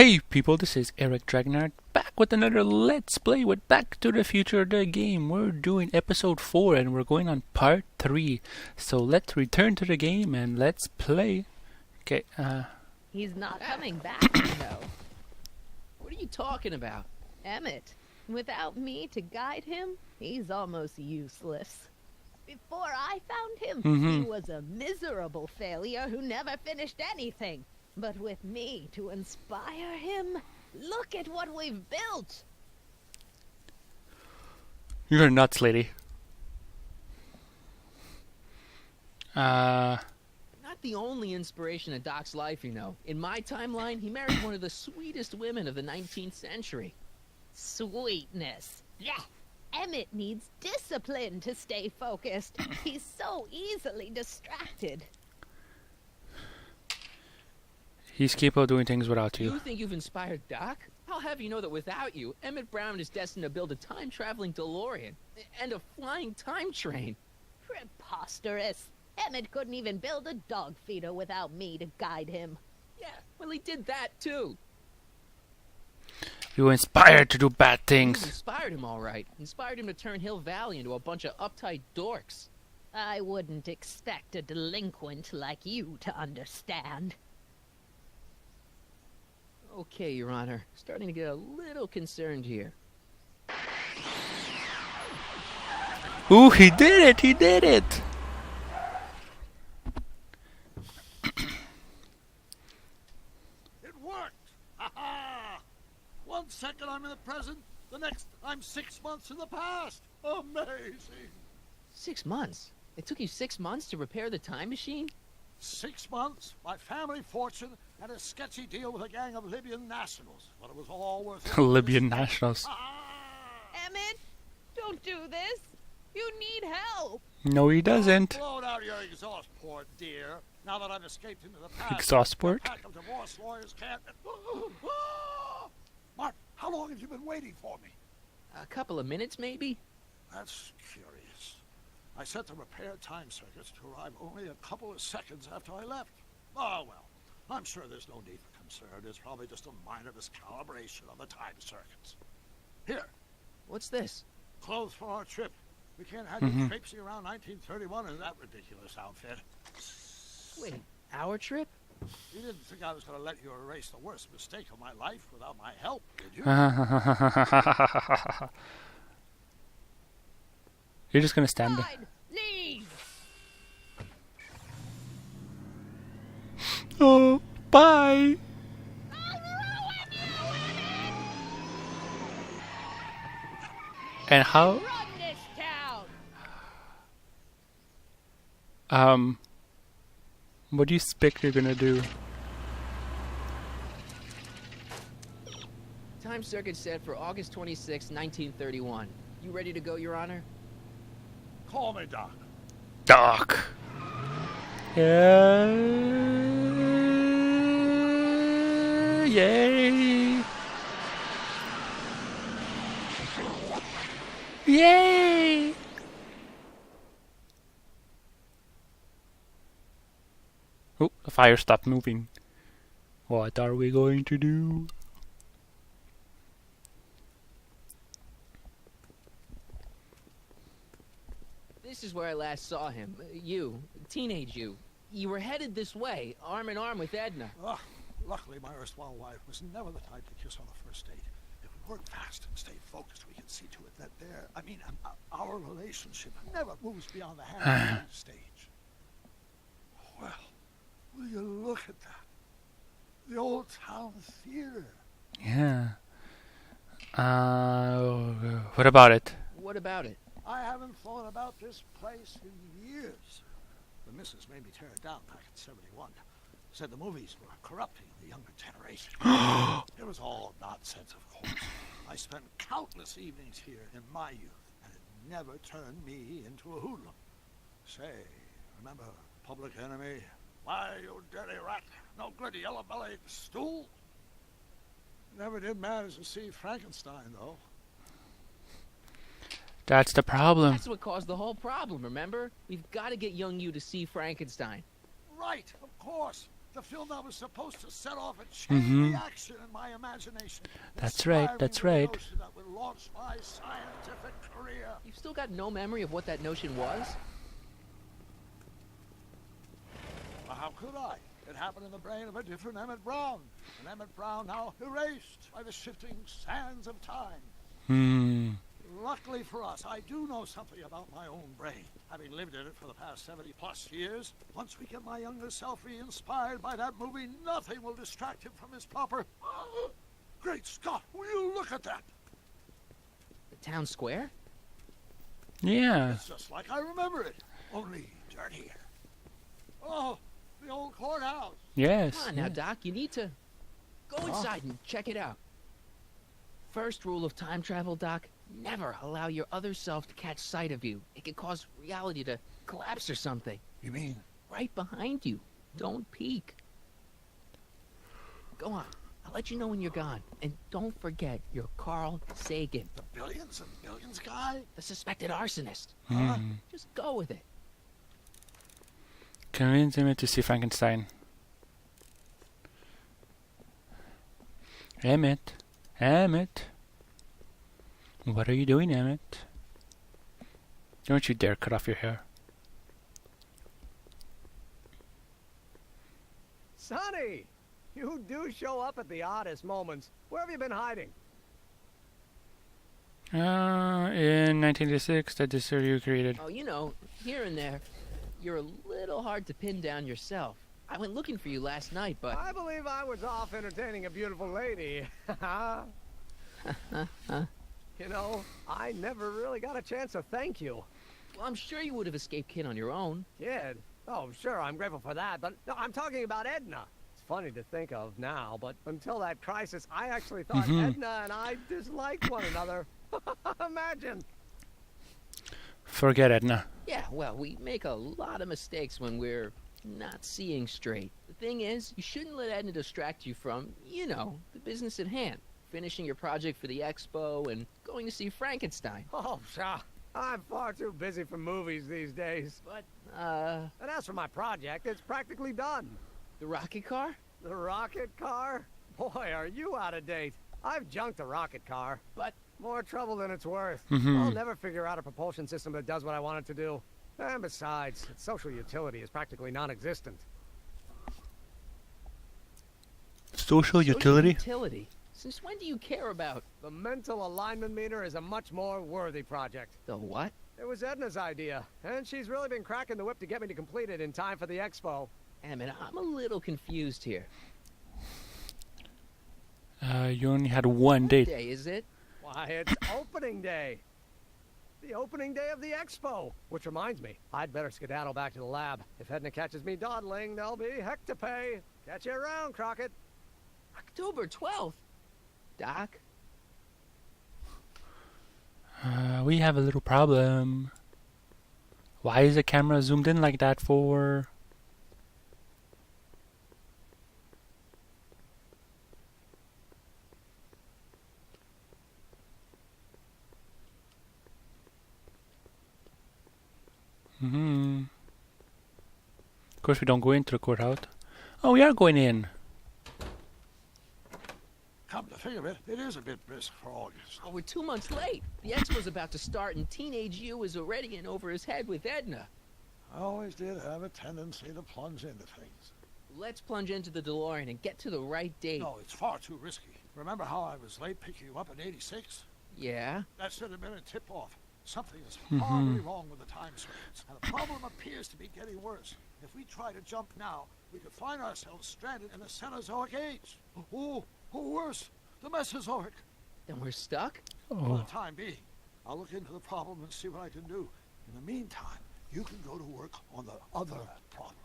Hey people, this is Eric Dragnard back with another Let's Play with Back to the Future the game. We're doing episode 4 and we're going on part 3. So let's return to the game and let's play. Okay, He's not coming back, you know. What are you talking about? Emmett, without me to guide him, he's almost useless. Before I found him, he was a miserable failure who never finished anything. But with me to inspire him, look at what we've built. you're nuts, lady. Not the only inspiration in Doc's life, you know. In my timeline, he married one of the sweetest women of the 19th century. Sweetness. Yeah. Emmett needs discipline to stay focused. He's so easily distracted. He's capable of doing things without you. You think you've inspired Doc? I'll have you know that without you, Emmett Brown is destined to build a time-traveling DeLorean and a flying time train. Preposterous. Emmett couldn't even build a dog feeder without me to guide him. Yeah, well, he did that, too. You were inspired to do bad You things. inspired him, all right. Inspired him to turn Hill Valley into a bunch of uptight dorks. I wouldn't expect a delinquent like you to understand. Okay, Your Honor. Starting to get a little concerned here. Ooh, he did it! He did it! It worked! Ha ha! 1 second I'm in the present, the next I'm 6 months in the past. Amazing! 6 months? It took you 6 months to repair the time machine? 6 months, my family fortune, and a sketchy deal with a gang of Libyan nationals. But it was all worth it. Libyan nationals. Emmett, don't do this. You need help. No, he doesn't. Blow out your exhaust port, dear. Now that I've escaped into the past. Exhaust port? A pack of divorce lawyers can't. Mark, how long have you been waiting for me? A couple of minutes, maybe? That's curious. I set the repair time circuits to arrive only a couple of seconds after I left. Oh, well. I'm sure there's no need for concern. It's probably just a minor miscalibration on the time circuits. Here, What's this? clothes for our trip. We can't have you traipsing around 1931 in that ridiculous outfit. Wait, our trip? You didn't think I was going to let you erase the worst mistake of my life without my help, did you? You're just gonna stand there. Fine, leave. Oh, bye! And how? Run this town. What do you expect you're gonna do? Time circuit set for August 26, 1931. You ready to go, Your Honor? Call me Doc. Doc. Yeah. Yay. Yay. Oh, the fire stopped moving. What are we going to do? This is where I last saw him. You, teenage you. You were headed this way, arm in arm with Edna. Luckily, my erstwhile wife was never the type to kiss on the first date. If we work fast and stay focused, we can see to it that our relationship never moves beyond the honeymoon stage. Well, will you look at that? The old town theater. Yeah. What about it? What about it? I haven't thought about this place in years. The missus made me tear it down back in '71. Said the movies were corrupting the younger generation. It was all nonsense, of course. I spent countless evenings here in my youth, and it never turned me into a hoodlum. Say, remember Public Enemy? Why, you dirty rat, no good yellow-bellied stool? Never did manage to see Frankenstein, though. That's the problem. That's what caused the whole problem, remember? We've got to get young you to see Frankenstein. Right, of course. The film that was supposed to set off a chain reaction in my imagination. That's right, that's inspiring right. the notion that would launch my scientific career. You've still got no memory of what that notion was? Well, how could I? It happened in the brain of a different Emmett Brown. An Emmett Brown now erased by the shifting sands of time. Hmm. Luckily for us, I do know something about my own brain. Having lived in it for the past 70-plus years, once we get my younger self re-inspired by that movie, nothing will distract him from his proper... Great Scott, will you look at that? The town square? Yeah. It's just like I remember it, only dirtier. Oh, the old courthouse. Yes. Come on now, Doc. You need to go inside and check it out. First rule of time travel, Doc. Never allow your other self to catch sight of you. It can cause reality to collapse or something. You mean? Right behind you. Don't peek. Go on. I'll let you know when you're gone. And don't forget, you're Carl Sagan, The billions and billions guy? the suspected arsonist. Hmm. Just go with it. Convince him to see Frankenstein. Emmett. Emmett. What are you doing, Emmett? Don't you dare cut off your hair. Sonny! You do show up at the oddest moments. Where have you been hiding? In 1986, that the studio created. Oh, you know, here and there, you're a little hard to pin down yourself. I went looking for you last night, but... I believe I was off entertaining a beautiful lady. You know, I never really got a chance to thank you. Well, I'm sure you would have escaped Kid on your own. Kid? Oh, sure, I'm grateful for that, but no, I'm talking about Edna. It's funny to think of now, but until that crisis, I actually thought Edna and I disliked one another. Imagine. Forget Edna. Yeah, well, we make a lot of mistakes when we're not seeing straight. The thing is, you shouldn't let Edna distract you from, you know, the business at hand. Finishing your project for the expo and going to see Frankenstein. Oh, sure. I'm far too busy for movies these days. But, And as for my project, it's practically done. the rocket car? The rocket car? Boy, are you out of date. I've junked the rocket car. But, More trouble than it's worth. Mhm. I'll never figure out a propulsion system that does what I want it to do. And besides, its social utility is practically non-existent. Social utility? Utility? Since when do you care about The mental alignment meter is a much more worthy project. the what? It was Edna's idea, and she's really been cracking the whip to get me to complete it in time for the expo. Emmett, I'm a little confused here. You only had one date. day, is it? Why, it's opening day. The opening day of the expo. Which reminds me, I'd better skedaddle back to the lab. If Edna catches me dawdling, there'll be heck to pay. Catch you around, Crockett. October 12th? Doc? We have a little problem. Why is the camera zoomed in like that for? Of course, we don't go into the courthouse. Oh, we are going in. Come to think of it, it is a bit brisk for August. Oh, we're 2 months late. The expo's about to start, and Teenage You is already in over his head with Edna. I always did have a tendency to plunge into things. Let's plunge into the DeLorean and get to the right date. No, it's far too risky. Remember how I was late picking you up in '86? Yeah? That should have been a tip-off. Something is horribly wrong with the time sequence, and the problem appears to be getting worse. If we try to jump now, we could find ourselves stranded in the Cenozoic age. Or worse, the Mesozoic. Then we're stuck? For Oh, the time being, I'll look into the problem and see what I can do. In the meantime, you can go to work on the other problem.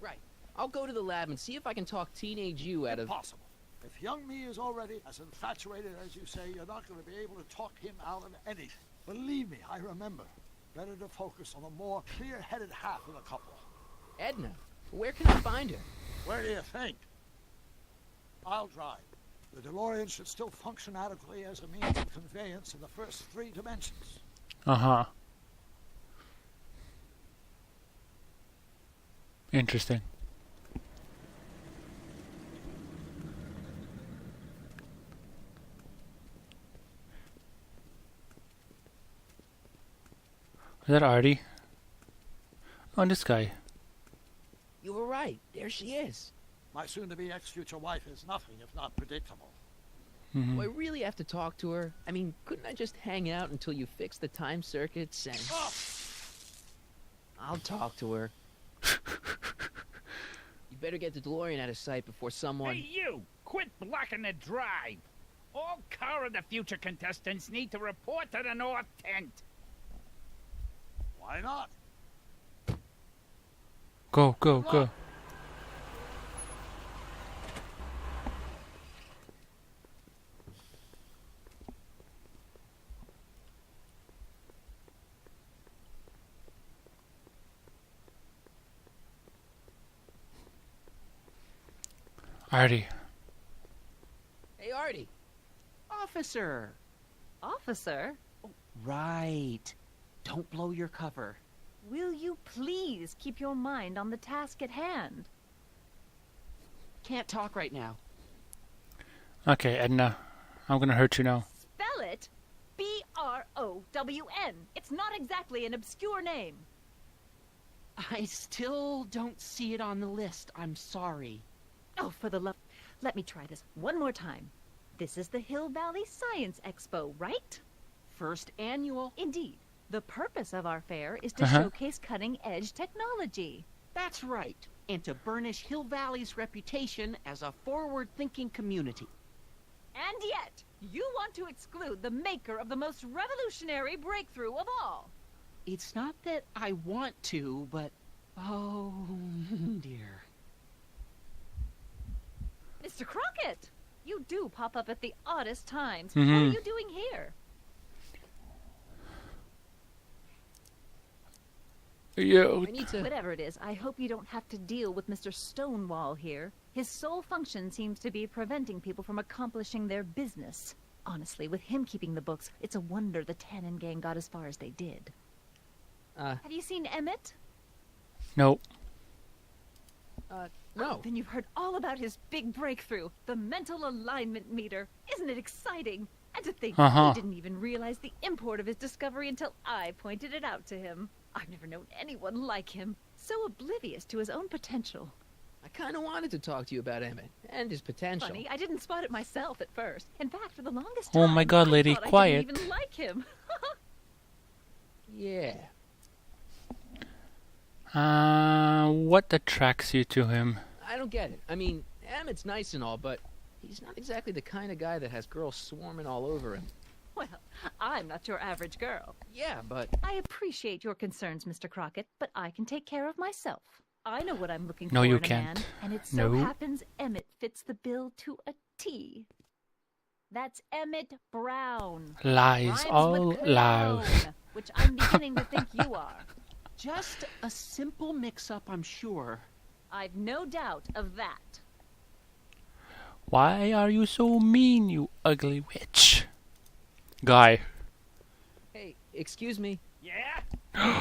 Right. I'll go to the lab and see if I can talk Teenage You out of... Impossible. If young me is already as infatuated as you say, you're not going to be able to talk him out of anything. Believe me, I remember. Better to focus on the more clear-headed half of the couple. Edna. Where can I find her? Where do you think? I'll drive. The DeLorean should still function adequately as a means of conveyance in the first 3 dimensions. uh-huh. Interesting. that Artie? Oh, this guy. You were right. There she is. My soon-to-be ex-future wife is nothing if not predictable. Mhm. Do I really have to talk to her? I mean, couldn't I just hang out until you fix the time circuits and... Oh, I'll talk to her. You better get the DeLorean out of sight before someone... Hey, you! Quit blocking the drive! All car of the future contestants need to report to the North Tent. why not? Go, go, go. Artie. Hey, Artie. Officer. Officer, Right. Don't blow your cover. will you please keep your mind on the task at hand? Can't talk right now. Okay, Edna. I'm gonna hurt you now. Spell it B-R-O-W-N. It's not exactly an obscure name. I still don't see it on the list. I'm sorry. Oh, for the love... Let me try this one more time. This is the Hill Valley Science Expo, right? First annual. Indeed. The purpose of our fair is to Uh-huh. showcase cutting-edge technology. That's right. And to burnish Hill Valley's reputation as a forward-thinking community. And yet, you want to exclude the maker of the most revolutionary breakthrough of all. It's not that I want to, but... Oh, dear. Mr. Crockett! You do pop up at the oddest times. What Mhm. are you doing here? Yo. I need to... Whatever it is, I hope you don't have to deal with Mr. Stonewall here. His sole function seems to be preventing people from accomplishing their business. Honestly, with him keeping the books, it's a wonder the Tannen gang got as far as they did. Have you seen Emmett? Nope. No. Then you've heard all about his big breakthrough, the mental alignment meter. Isn't it exciting? And to think Uh-huh. he didn't even realize the import of his discovery until I pointed it out to him. I've never known anyone like him. So oblivious to his own potential. I kind of wanted to talk to you about Emmett and his potential. Funny, I didn't spot it myself at first. In fact, for the longest Oh time, my God, I lady, thought quiet. I didn't even like him. Yeah. What attracts you to him? I don't get it. I mean, Emmett's nice and all, but he's not exactly the kind of guy that has girls swarming all over him. Well, I'm not your average girl. Yeah, but... I appreciate your concerns, Mr. Crockett, but I can take care of myself. I know what I'm looking No, for you in a can't. man, and it so No. happens Emmett fits the bill to a T. That's Emmett Brown. Lies Rhymes all with loud. clown, which I'm beginning to think you are. Just a simple mix-up, I'm sure. I've no doubt of that. Why are you so mean, you ugly witch? Guy. Hey, excuse me. Yeah?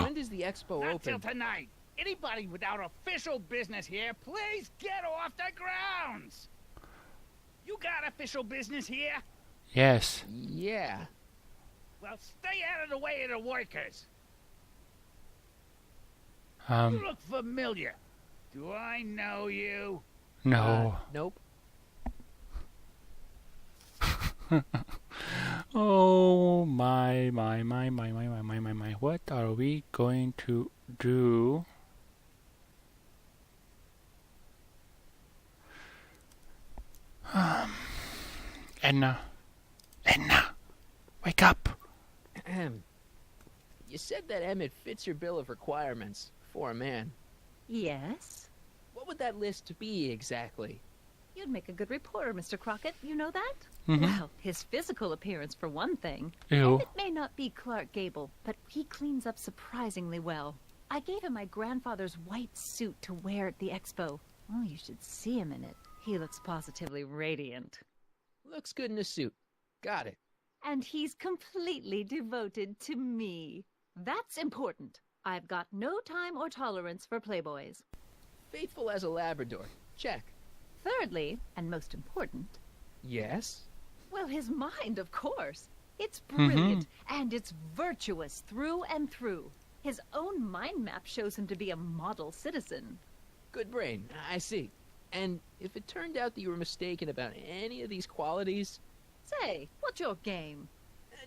When does the expo Not till open? tonight. Anybody without official business here, please get off the grounds! You got official business here? Yes. Yeah. Well, stay out of the way of the workers. Um, You look familiar. Do I know you? no. Nope. Oh my. What are we going to do? Edna. Edna. Wake up. Ahem. You said that Emmett fits your bill of requirements for a man. Yes? What would that list be exactly? You'd make a good reporter, Mr. Crockett. You know that? Mhm. Well, his physical appearance, for one thing. Ew. Emmett may not be Clark Gable, but he cleans up surprisingly well. I gave him my grandfather's white suit to wear at the expo. Oh, you should see him in it. He looks positively radiant. Looks good in a suit. Got it. And he's completely devoted to me. That's important. I've got no time or tolerance for playboys. Faithful as a Labrador. Check. Thirdly, and most important, Yes? well, his mind, of course. It's brilliant, and it's virtuous through and through. His own mind map shows him to be a model citizen. Good brain, I see. And if it turned out that you were mistaken about any of these qualities, Say, what's your game?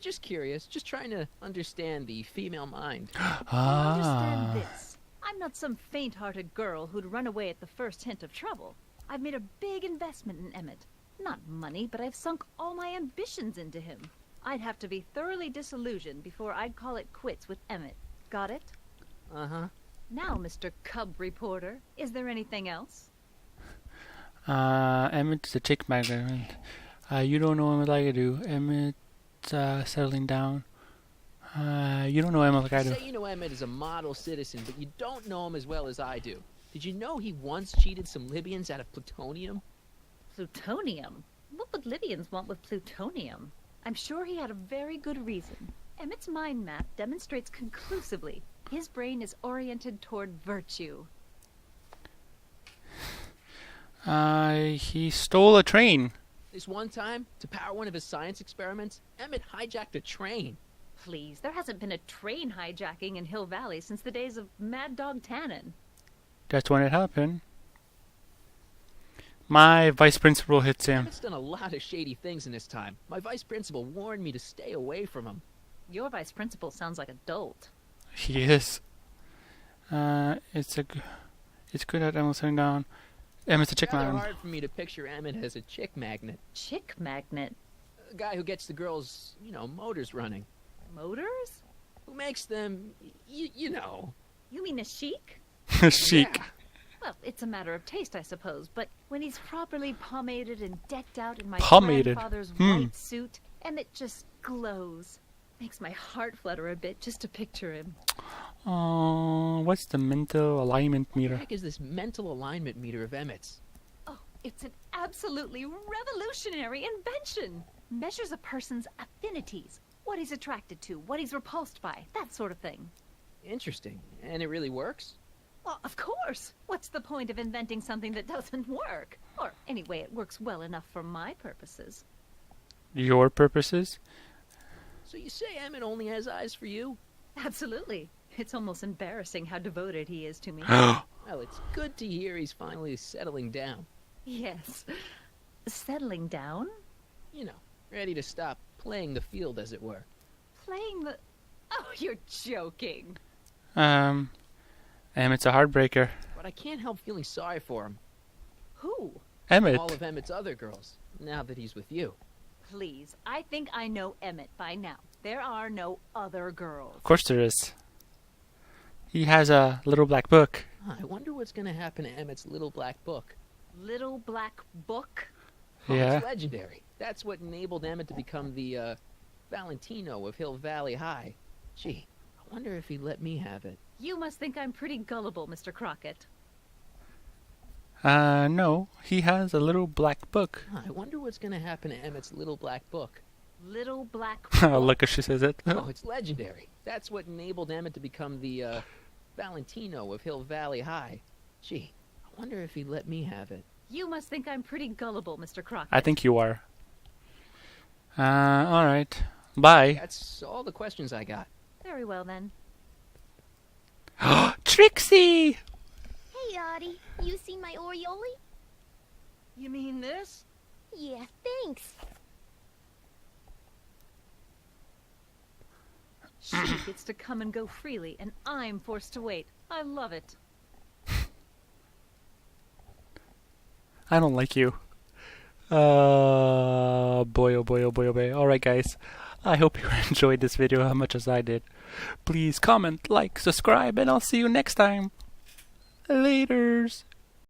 just curious, just trying to understand the female mind. Understand this. I'm not some faint-hearted girl who'd run away at the first hint of trouble. I've made a big investment in Emmett. Not money, but I've sunk all my ambitions into him. I'd have to be thoroughly disillusioned before I'd call it quits with Emmett. Got it? Uh-huh. Now, Mr. Cub Reporter, is there anything else? Emmett's a chick magnet. You don't know Emmett like I do. Emmett's settling down. You don't know Emmett like I do. Say you know Emmett is a model citizen, but you don't know him as well as I do. Did you know he once cheated some Libyans out of plutonium? Plutonium? What would Libyans want with plutonium? I'm sure he had a very good reason. Emmett's mind map demonstrates conclusively his brain is oriented toward virtue. He stole a train. This one time, to power one of his science experiments, Emmett hijacked a train. Please, there hasn't been a train hijacking in Hill Valley since the days of Mad Dog Tannen. That's when it happened. My vice principal hits him. Emmett's done a lot of shady things in his time. My vice principal warned me to stay away from him. Your vice principal sounds like a dolt. He is. It's good that Emmett's sitting down. Emmett's a chick Rather man. hard for me to picture Emmett as a chick magnet. Chick magnet? A guy who gets the girls, motors running. Motors? Who makes them, you know. You mean a chic? Chic. Yeah. Well, it's a matter of taste, I suppose, but when he's properly pomaded and decked out in my Pomaded? grandfather's white suit, Emmett just glows. Makes my heart flutter a bit just to picture him. What's the mental alignment What the meter? heck is this mental alignment meter of Emmett's? Oh, it's an absolutely revolutionary invention. Measures a person's affinities, what he's attracted to, what he's repulsed by, that sort of thing. Interesting. And it really works? Well, of course. What's the point of inventing something that doesn't work? Or, anyway, it works well enough for my purposes. Your purposes? So you say Emmett only has eyes for you? Absolutely. It's almost embarrassing how devoted he is to me. Well, it's good to hear he's finally settling down. Yes. Settling down? Ready to stop playing the field, as it were. Playing the... Oh, you're joking. Emmett's a heartbreaker. But I can't help feeling sorry for him. Who? Emmett. All of Emmett's other girls, now that he's with you. Please, I think I know Emmett by now. There are no other girls. Of course there is. He has a little black book. I wonder what's going to happen to Emmett's little black book. Little black book? Oh, Yeah. it's legendary. That's what enabled Emmett to become the, Valentino of Hill Valley High. Gee, I wonder if he'd let me have it. You must think I'm pretty gullible, Mr. Crockett. No. He has a little black book. I wonder what's going to happen to Emmett's little black book. Little black book? Look as she says it. Oh, it's legendary. That's what enabled Emmett to become the, Valentino of Hill Valley High. Gee, I wonder if he'd let me have it. You must think I'm pretty gullible, Mr. Crockett. I think you are. Alright. Bye. That's all the questions I got. Very well, then. Trixie! Hey, Audie, you seen my Oriole? You mean this? Yeah, thanks. She gets to come and go freely, and I'm forced to wait. I love it. I don't like you. Boy, oh boy, oh boy, oh boy. Alright, guys. I hope you enjoyed this video as much as I did. Please comment, like, subscribe, and I'll see you next time. Laters.